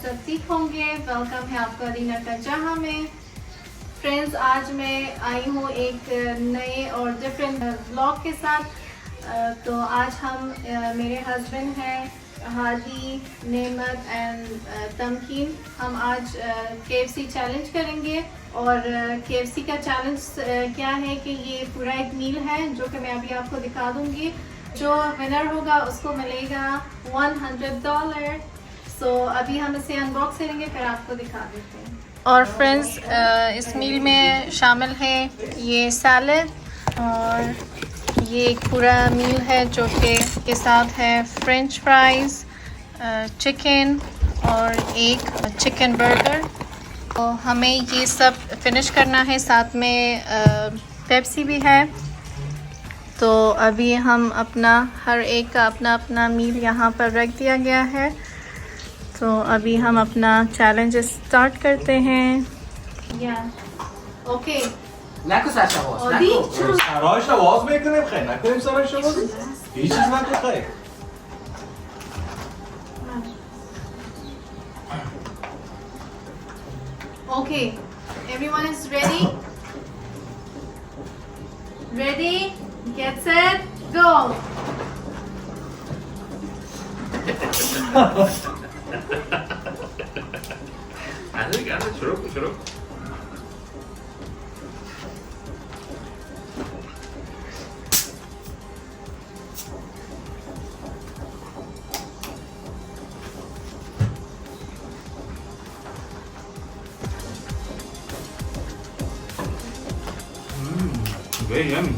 सब ठीक होंगे। वेलकम है आपका अलीना का जहाँ में। फ्रेंड्स, आज मैं आई हूँ एक नए और डिफरेंट व्लॉग के साथ। तो आज हम मेरे हस्बैंड हैं हादी, नेमत एंड तमकीन, हम आज KFC चैलेंज करेंगे। और KFC का चैलेंज क्या है कि ये पूरा एक मील है जो कि मैं अभी आपको दिखा दूँगी। जो विनर होगा उसको मिलेगा $100। सो अभी हम इसे अनबॉक्स करेंगे, फिर आपको दिखा देते हैं। और फ्रेंड्स, इस मील में शामिल है ये सैलड, और ये एक पूरा मील है जो कि के साथ है फ्रेंच फ्राइज़, चिकन और एक चिकन बर्गर। तो हमें ये सब फिनिश करना है, साथ में पेप्सी भी है। तो अभी हम अपना हर एक का अपना अपना मील यहाँ पर रख दिया गया है। तो अभी हम अपना चैलेंज स्टार्ट करते हैं। या okay نکن سرش باز نکن سرایش باز میکنیم خیلی نکنیم سرایش باز هیچ چیز نکن خیلی Okay, everyone is ready? Ready? Get set, go! geldi şurup very yummy.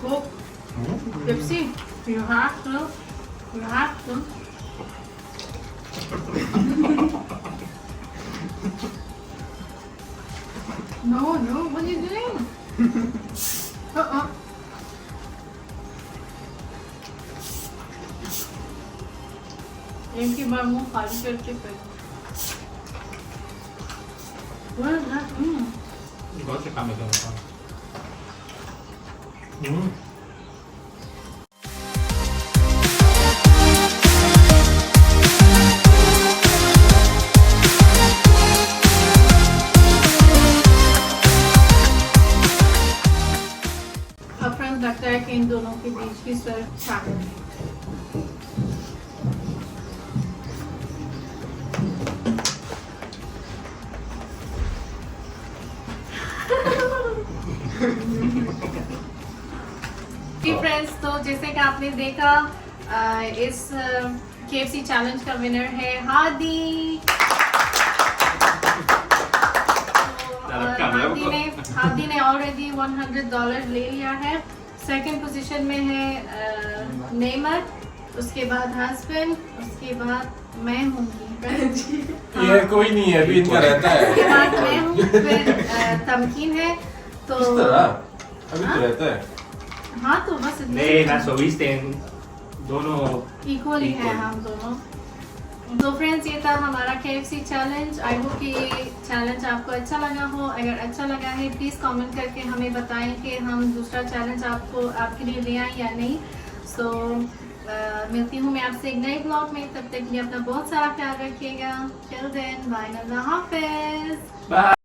Go. Pepsi, you have to. You have to. No, no, what are you doing? एक ही बार मुंह खाली करके फिर What is that? बहुत से काम है लगता है कि इन दोनों के बीच की सिर्फ चाकू है। फ्रेंड्स, तो जैसे कि आपने देखा इस KFC चैलेंज का विनर है हादी। हादी ने ऑलरेडी $100 ले लिया है। सेकंड पोजीशन में है नेमत, उसके बाद हस्बैंड, उसके बाद मैं होंगी। ये कोई नहीं है, अभी इनका रहता है। उसके बाद मैं हूँ, फिर तमकीन है। तो किस तरह अभी तो रहता है। हाँ, तो बस नहीं ना, so we stand दोनों इक्वली है हम दोनों। तो फ्रेंड्स, ये था हमारा KFC चैलेंज। आई होप कि ये चैलेंज आपको अच्छा लगा हो। अगर अच्छा लगा है प्लीज़ कमेंट करके हमें बताएं कि हम दूसरा चैलेंज आपके लिए ले आए या नहीं। सो मिलती हूँ मैं आपसे एक नए ब्लॉग में। तब तक के लिए अपना बहुत सारा ख्याल रखिएगा। टिल देन, बाय, अल्लाह हाफिज़। Bye.